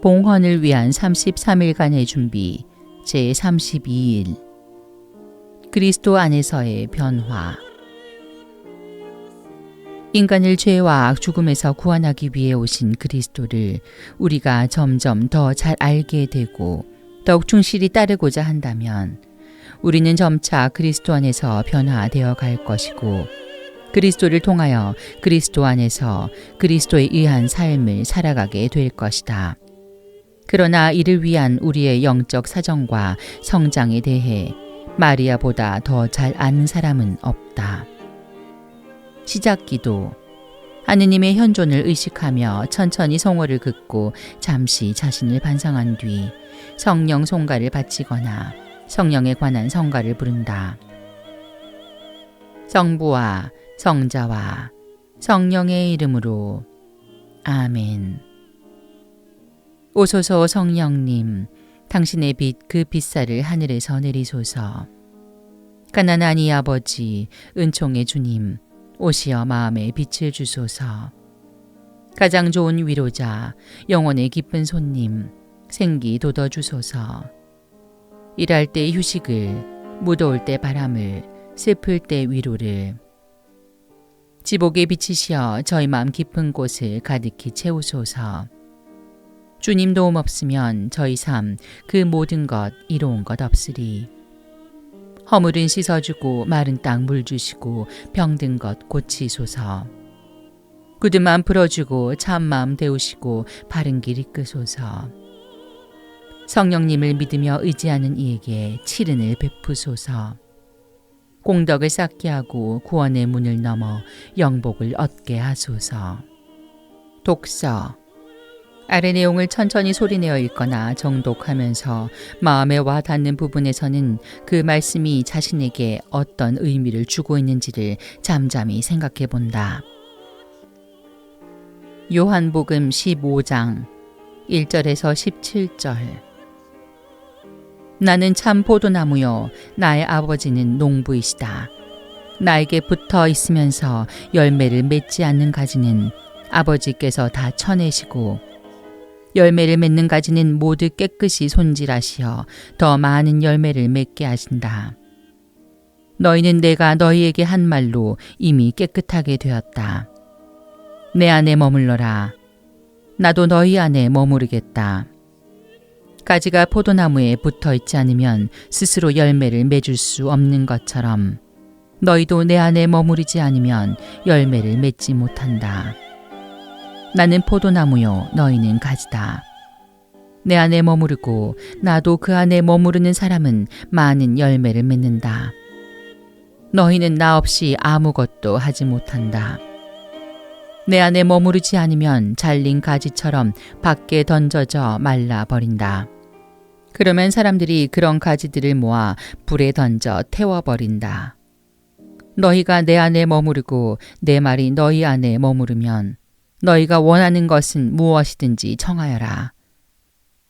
봉헌을 위한 33일간의 준비 제32일 그리스도 안에서의 변화. 인간을 죄와 죽음에서 구원하기 위해 오신 그리스도를 우리가 점점 더 잘 알게 되고 더욱 충실히 따르고자 한다면 우리는 점차 그리스도 안에서 변화되어 갈 것이고 그리스도를 통하여 그리스도 안에서 그리스도에 의한 삶을 살아가게 될 것이다. 그러나 이를 위한 우리의 영적 사정과 성장에 대해 마리아보다 더 잘 아는 사람은 없다. 시작기도. 하느님의 현존을 의식하며 천천히 성호를 긋고 잠시 자신을 반성한 뒤 성령 송가를 바치거나 성령에 관한 성가를 부른다. 성부와 성자와 성령의 이름으로 아멘. 오소서 성령님, 당신의 빛 그 빛살을 하늘에서 내리소서. 가난한 이 아버지, 은총의 주님, 오시어 마음에 빛을 주소서. 가장 좋은 위로자, 영혼의 기쁜 손님, 생기 돋워 주소서. 일할 때 휴식을, 무더울 때 바람을, 슬플 때 위로를. 지복에 비치시어 저희 마음 깊은 곳을 가득히 채우소서. 주님 도움 없으면 저희 삶 그 모든 것 이로운 것 없으리. 허물은 씻어주고 마른 땅 물 주시고 병든 것 고치소서. 굳은 마음 풀어주고 참 마음 데우시고 바른 길 이끄소서. 성령님을 믿으며 의지하는 이에게 치른을 베푸소서. 공덕을 쌓게 하고 구원의 문을 넘어 영복을 얻게 하소서. 독서. 아래 내용을 천천히 소리내어 읽거나 정독하면서 마음에 와 닿는 부분에서는 그 말씀이 자신에게 어떤 의미를 주고 있는지를 잠잠히 생각해 본다. 요한복음 15장 1절에서 17절. 나는 참 포도나무요 나의 아버지는 농부이시다. 나에게 붙어 있으면서 열매를 맺지 않는 가지는 아버지께서 다 쳐내시고 열매를 맺는 가지는 모두 깨끗이 손질하시어 더 많은 열매를 맺게 하신다. 너희는 내가 너희에게 한 말로 이미 깨끗하게 되었다. 내 안에 머물러라. 나도 너희 안에 머무르겠다. 가지가 포도나무에 붙어 있지 않으면 스스로 열매를 맺을 수 없는 것처럼 너희도 내 안에 머무르지 않으면 열매를 맺지 못한다. 나는 포도나무요 너희는 가지다. 내 안에 머무르고 나도 그 안에 머무르는 사람은 많은 열매를 맺는다. 너희는 나 없이 아무것도 하지 못한다. 내 안에 머무르지 않으면 잘린 가지처럼 밖에 던져져 말라버린다. 그러면 사람들이 그런 가지들을 모아 불에 던져 태워버린다. 너희가 내 안에 머무르고 내 말이 너희 안에 머무르면 너희가 원하는 것은 무엇이든지 청하여라.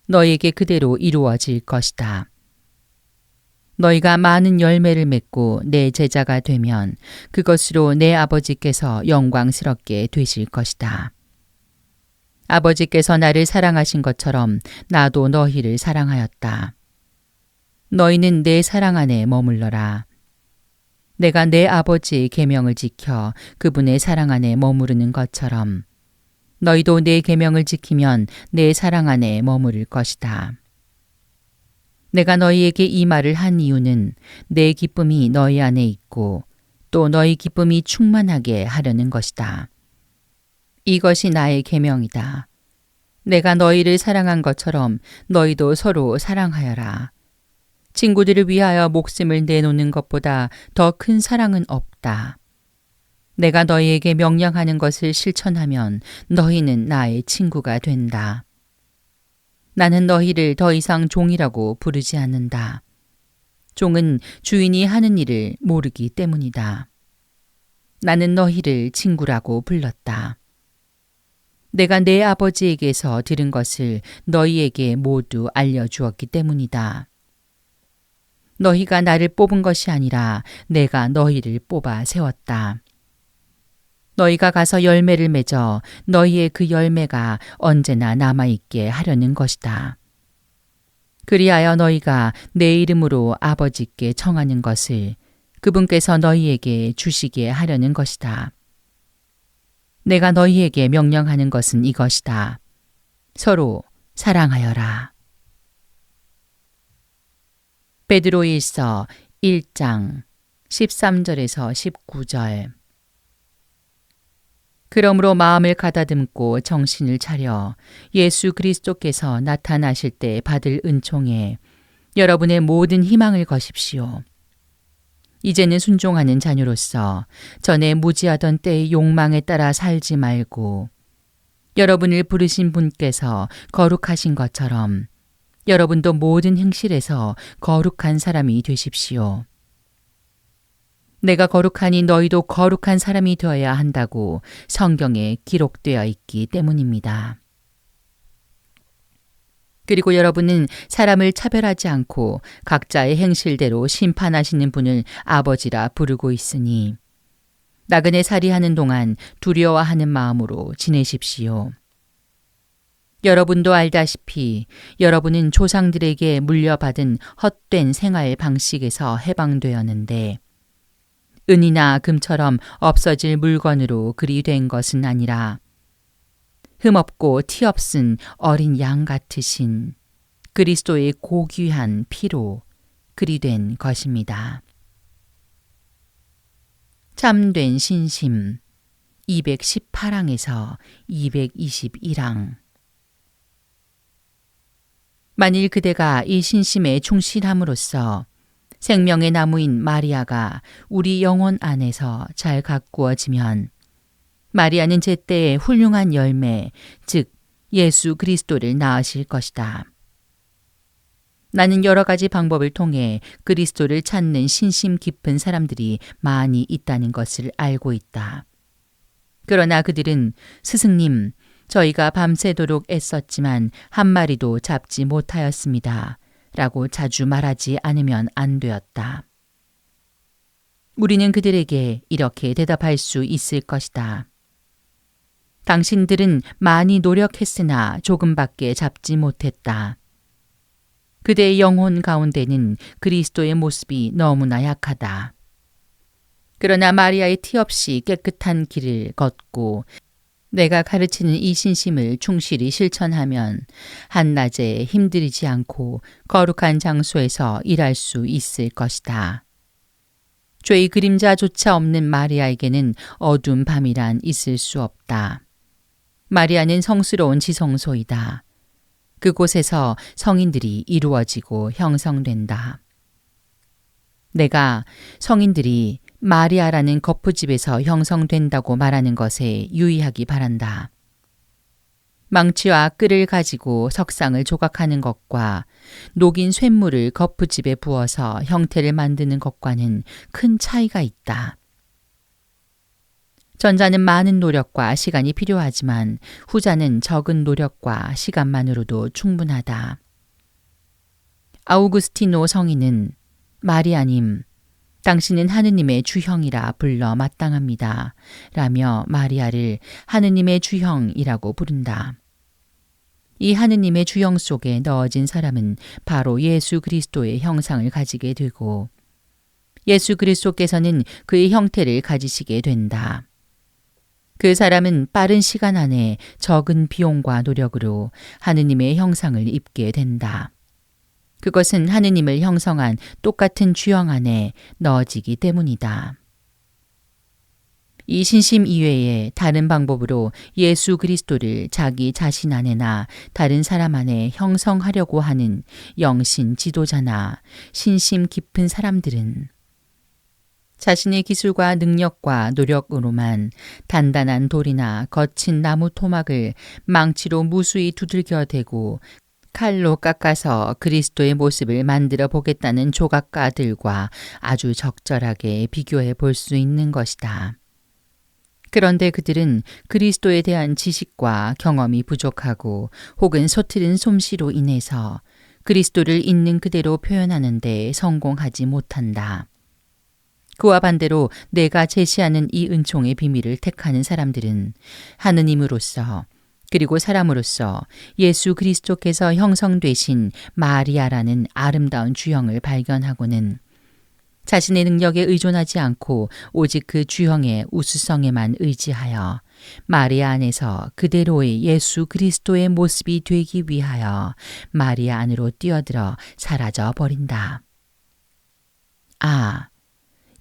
너희에게 그대로 이루어질 것이다. 너희가 많은 열매를 맺고 내 제자가 되면 그것으로 내 아버지께서 영광스럽게 되실 것이다. 아버지께서 나를 사랑하신 것처럼 나도 너희를 사랑하였다. 너희는 내 사랑 안에 머물러라. 내가 내 아버지의 계명을 지켜 그분의 사랑 안에 머무르는 것처럼 너희도 내 계명을 지키면 내 사랑 안에 머무를 것이다. 내가 너희에게 이 말을 한 이유는 내 기쁨이 너희 안에 있고 또 너희 기쁨이 충만하게 하려는 것이다. 이것이 나의 계명이다. 내가 너희를 사랑한 것처럼 너희도 서로 사랑하여라. 친구들을 위하여 목숨을 내놓는 것보다 더 큰 사랑은 없다. 내가 너희에게 명령하는 것을 실천하면 너희는 나의 친구가 된다. 나는 너희를 더 이상 종이라고 부르지 않는다. 종은 주인이 하는 일을 모르기 때문이다. 나는 너희를 친구라고 불렀다. 내가 내 아버지에게서 들은 것을 너희에게 모두 알려주었기 때문이다. 너희가 나를 뽑은 것이 아니라 내가 너희를 뽑아 세웠다. 너희가 가서 열매를 맺어 너희의 그 열매가 언제나 남아있게 하려는 것이다. 그리하여 너희가 내 이름으로 아버지께 청하는 것을 그분께서 너희에게 주시게 하려는 것이다. 내가 너희에게 명령하는 것은 이것이다. 서로 사랑하여라. 베드로일서 1장 13절에서 19절. 그러므로 마음을 가다듬고 정신을 차려 예수 그리스도께서 나타나실 때 받을 은총에 여러분의 모든 희망을 거십시오. 이제는 순종하는 자녀로서 전에 무지하던 때의 욕망에 따라 살지 말고 여러분을 부르신 분께서 거룩하신 것처럼 여러분도 모든 행실에서 거룩한 사람이 되십시오. 내가 거룩하니 너희도 거룩한 사람이 되어야 한다고 성경에 기록되어 있기 때문입니다. 그리고 여러분은 사람을 차별하지 않고 각자의 행실대로 심판하시는 분을 아버지라 부르고 있으니 나그네 살이하는 동안 두려워하는 마음으로 지내십시오. 여러분도 알다시피 여러분은 조상들에게 물려받은 헛된 생활 방식에서 해방되었는데 은이나 금처럼 없어질 물건으로 그리 된 것은 아니라 흠없고 티없은 어린 양 같으신 그리스도의 고귀한 피로 그리 된 것입니다. 참된 신심 218항에서 221항. 만일 그대가 이 신심에 충실함으로써 생명의 나무인 마리아가 우리 영혼 안에서 잘 가꾸어지면 마리아는 제때에 훌륭한 열매, 즉 예수 그리스도를 낳으실 것이다. 나는 여러 가지 방법을 통해 그리스도를 찾는 신심 깊은 사람들이 많이 있다는 것을 알고 있다. 그러나 그들은 스승님, 저희가 밤새도록 애썼지만 한 마리도 잡지 못하였습니다. 라고 자주 말하지 않으면 안 되었다. 우리는 그들에게 이렇게 대답할 수 있을 것이다. 당신들은 많이 노력했으나 조금밖에 잡지 못했다. 그대의 영혼 가운데는 그리스도의 모습이 너무나 약하다. 그러나 마리아의 티 없이 깨끗한 길을 걷고 내가 가르치는 이 신심을 충실히 실천하면 한낮에 힘들이지 않고 거룩한 장소에서 일할 수 있을 것이다. 죄의 그림자조차 없는 마리아에게는 어두운 밤이란 있을 수 없다. 마리아는 성스러운 지성소이다. 그곳에서 성인들이 이루어지고 형성된다. 내가 성인들이 마리아라는 거푸집에서 형성된다고 말하는 것에 유의하기 바란다. 망치와 끌을 가지고 석상을 조각하는 것과 녹인 쇳물을 거푸집에 부어서 형태를 만드는 것과는 큰 차이가 있다. 전자는 많은 노력과 시간이 필요하지만 후자는 적은 노력과 시간만으로도 충분하다. 아우구스티노 성인은 마리아님, 당신은 하느님의 주형이라 불러 마땅합니다. 라며 마리아를 하느님의 주형이라고 부른다. 이 하느님의 주형 속에 넣어진 사람은 바로 예수 그리스도의 형상을 가지게 되고 예수 그리스도께서는 그의 형태를 가지시게 된다. 그 사람은 빠른 시간 안에 적은 비용과 노력으로 하느님의 형상을 입게 된다. 그것은 하느님을 형성한 똑같은 주형 안에 넣어지기 때문이다. 이 신심 이외에 다른 방법으로 예수 그리스도를 자기 자신 안에나 다른 사람 안에 형성하려고 하는 영신 지도자나 신심 깊은 사람들은 자신의 기술과 능력과 노력으로만 단단한 돌이나 거친 나무 토막을 망치로 무수히 두들겨 대고 칼로 깎아서 그리스도의 모습을 만들어 보겠다는 조각가들과 아주 적절하게 비교해 볼 수 있는 것이다. 그런데 그들은 그리스도에 대한 지식과 경험이 부족하고 혹은 서투른 솜씨로 인해서 그리스도를 있는 그대로 표현하는 데 성공하지 못한다. 그와 반대로 내가 제시하는 이 은총의 비밀을 택하는 사람들은 하느님으로서 그리고 사람으로서 예수 그리스도께서 형성되신 마리아라는 아름다운 주형을 발견하고는 자신의 능력에 의존하지 않고 오직 그 주형의 우수성에만 의지하여 마리아 안에서 그대로의 예수 그리스도의 모습이 되기 위하여 마리아 안으로 뛰어들어 사라져 버린다. 아,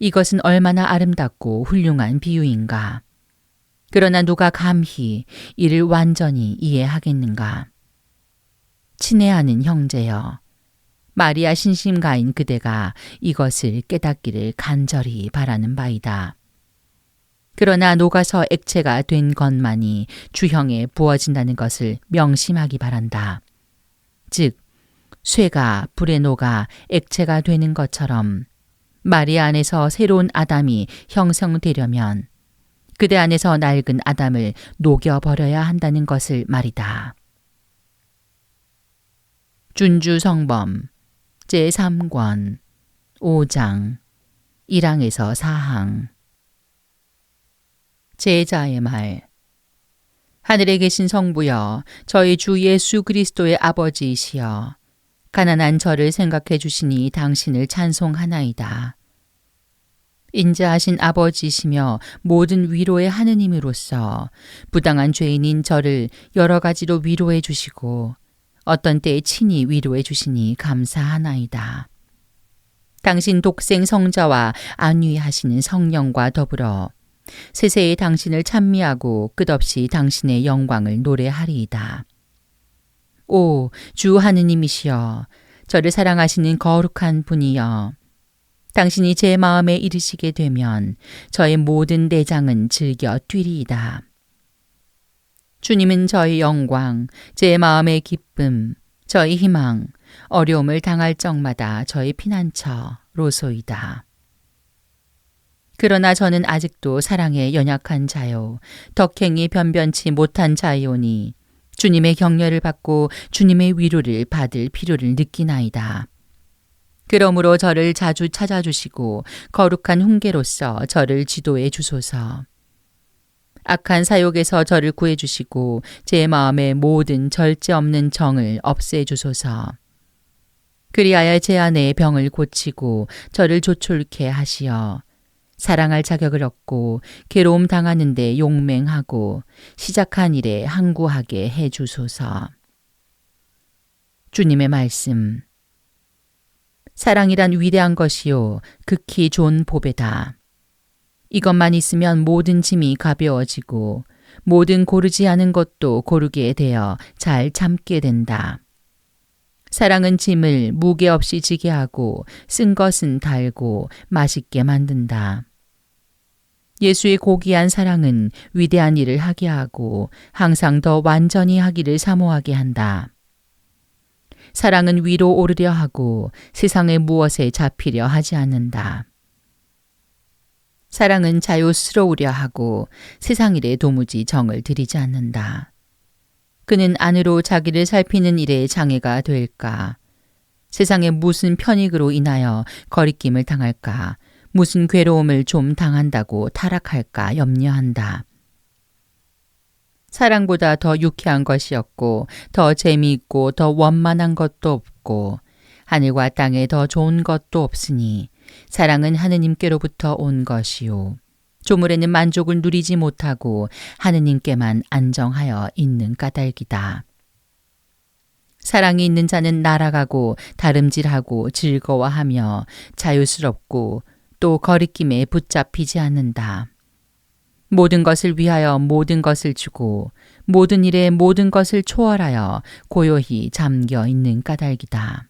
이것은 얼마나 아름답고 훌륭한 비유인가. 그러나 누가 감히 이를 완전히 이해하겠는가. 친애하는 형제여, 마리아 신심가인 그대가 이것을 깨닫기를 간절히 바라는 바이다. 그러나 녹아서 액체가 된 것만이 주형에 부어진다는 것을 명심하기 바란다. 즉, 쇠가 불에 녹아 액체가 되는 것처럼 마리아 안에서 새로운 아담이 형성되려면 그대 안에서 낡은 아담을 녹여버려야 한다는 것을 말이다. 준주성범 제3권 5장 1항에서 4항. 제자의 말. 하늘에 계신 성부여, 저희 주 예수 그리스도의 아버지이시여, 가난한 저를 생각해 주시니 당신을 찬송하나이다. 인자하신 아버지이시며 모든 위로의 하느님으로서 부당한 죄인인 저를 여러 가지로 위로해 주시고 어떤 때에 친히 위로해 주시니 감사하나이다. 당신 독생 성자와 안위하시는 성령과 더불어 세세히 당신을 찬미하고 끝없이 당신의 영광을 노래하리이다. 오, 주 하느님이시여, 저를 사랑하시는 거룩한 분이여, 당신이 제 마음에 이르시게 되면 저의 모든 내장은 즐겨 뛰리이다. 주님은 저의 영광, 제 마음의 기쁨, 저의 희망, 어려움을 당할 적마다 저의 피난처로소이다. 그러나 저는 아직도 사랑에 연약한 자요, 덕행이 변변치 못한 자이오니 주님의 격려를 받고 주님의 위로를 받을 필요를 느끼나이다. 그러므로 저를 자주 찾아주시고 거룩한 훈계로서 저를 지도해 주소서. 악한 사욕에서 저를 구해주시고 제 마음의 모든 절제 없는 정을 없애주소서. 그리하여 제 안의 병을 고치고 저를 조촐케 하시어 사랑할 자격을 얻고 괴로움 당하는 데 용맹하고 시작한 일에 항구하게 해주소서. 주님의 말씀. 사랑이란 위대한 것이요 극히 좋은 보배다. 이것만 있으면 모든 짐이 가벼워지고 모든 고르지 않은 것도 고르게 되어 잘 참게 된다. 사랑은 짐을 무게 없이 지게 하고 쓴 것은 달고 맛있게 만든다. 예수의 고귀한 사랑은 위대한 일을 하게 하고 항상 더 완전히 하기를 사모하게 한다. 사랑은 위로 오르려 하고 세상의 무엇에 잡히려 하지 않는다. 사랑은 자유스러우려 하고 세상 일에 도무지 정을 들이지 않는다. 그는 안으로 자기를 살피는 일에 장애가 될까? 세상에 무슨 편익으로 인하여 거리낌을 당할까? 무슨 괴로움을 좀 당한다고 타락할까 염려한다. 사랑보다 더 유쾌한 것이 없고 더 재미있고 더 원만한 것도 없고 하늘과 땅에 더 좋은 것도 없으니 사랑은 하느님께로부터 온 것이요 조물에는 만족을 누리지 못하고 하느님께만 안정하여 있는 까닭이다. 사랑이 있는 자는 날아가고 다름질하고 즐거워하며 자유스럽고 또 거리낌에 붙잡히지 않는다. 모든 것을 위하여 모든 것을 주고 모든 일에 모든 것을 초월하여 고요히 잠겨 있는 까닭이다.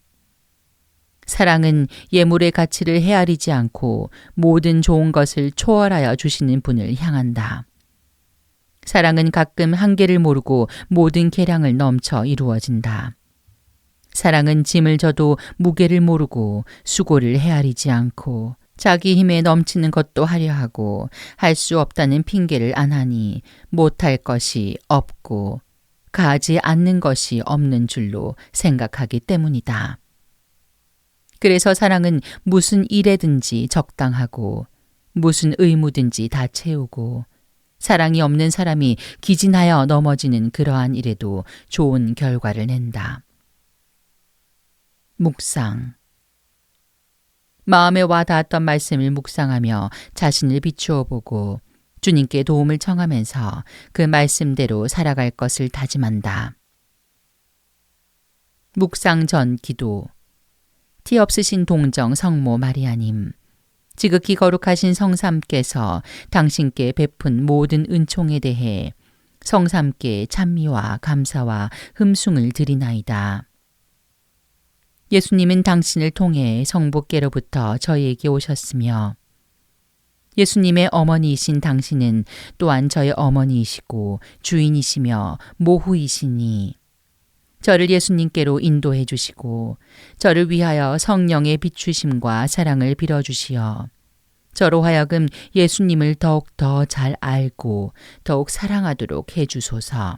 사랑은 예물의 가치를 헤아리지 않고 모든 좋은 것을 초월하여 주시는 분을 향한다. 사랑은 가끔 한계를 모르고 모든 계량을 넘쳐 이루어진다. 사랑은 짐을 져도 무게를 모르고 수고를 헤아리지 않고 자기 힘에 넘치는 것도 하려 하고 할 수 없다는 핑계를 안 하니 못할 것이 없고 가지 않는 것이 없는 줄로 생각하기 때문이다. 그래서 사랑은 무슨 일에든지 적당하고 무슨 의무든지 다 채우고 사랑이 없는 사람이 기진하여 넘어지는 그러한 일에도 좋은 결과를 낸다. 묵상. 마음에 와 닿았던 말씀을 묵상하며 자신을 비추어 보고 주님께 도움을 청하면서 그 말씀대로 살아갈 것을 다짐한다. 묵상 전 기도. 티 없으신 동정 성모 마리아님, 지극히 거룩하신 성삼께서 당신께 베푼 모든 은총에 대해 성삼께 찬미와 감사와 흠숭을 드리나이다. 예수님은 당신을 통해 성부께로부터 저희에게 오셨으며 예수님의 어머니이신 당신은 또한 저의 어머니이시고 주인이시며 모후이시니 저를 예수님께로 인도해 주시고 저를 위하여 성령의 비추심과 사랑을 빌어주시어 저로 하여금 예수님을 더욱 더 잘 알고 더욱 사랑하도록 해주소서.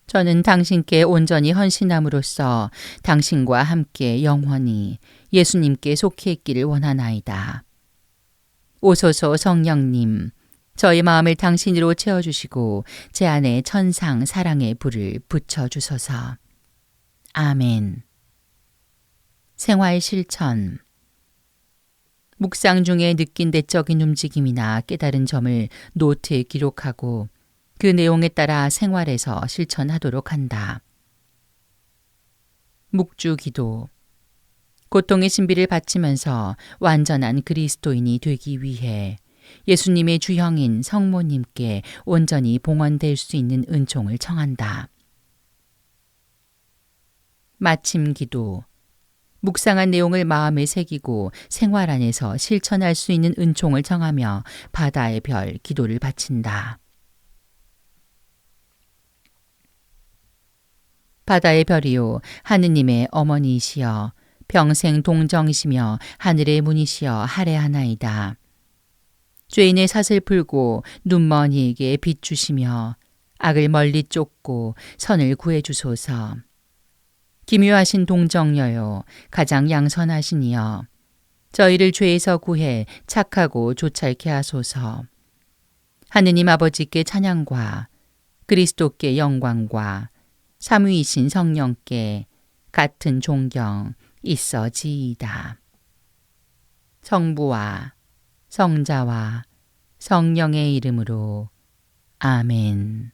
저는 당신께 온전히 헌신함으로써 당신과 함께 영원히 예수님께 속해 있기를 원하나이다. 오소서 성령님, 저희 마음을 당신으로 채워주시고 제 안에 천상 사랑의 불을 붙여주소서. 아멘. 생활 실천. 묵상 중에 느낀 내적인 움직임이나 깨달은 점을 노트에 기록하고 그 내용에 따라 생활에서 실천하도록 한다. 묵주 기도. 고통의 신비를 바치면서 완전한 그리스도인이 되기 위해 예수님의 주형인 성모님께 온전히 봉헌될 수 있는 은총을 청한다. 마침 기도. 묵상한 내용을 마음에 새기고 생활 안에서 실천할 수 있는 은총을 청하며 바다의 별 기도를 바친다. 바다의 별이요 하느님의 어머니이시여 평생 동정이시며 하늘의 문이시여 할애하나이다. 죄인의 삿을 풀고 눈먼 이에게 빛 주시며 악을 멀리 쫓고 선을 구해 주소서. 기묘하신 동정녀요 가장 양선하시니여 저희를 죄에서 구해 착하고 조찰케 하소서. 하느님 아버지께 찬양과 그리스도께 영광과 삼위이신 성령께 같은 존경 있어지이다. 성부와 성자와 성령의 이름으로 아멘.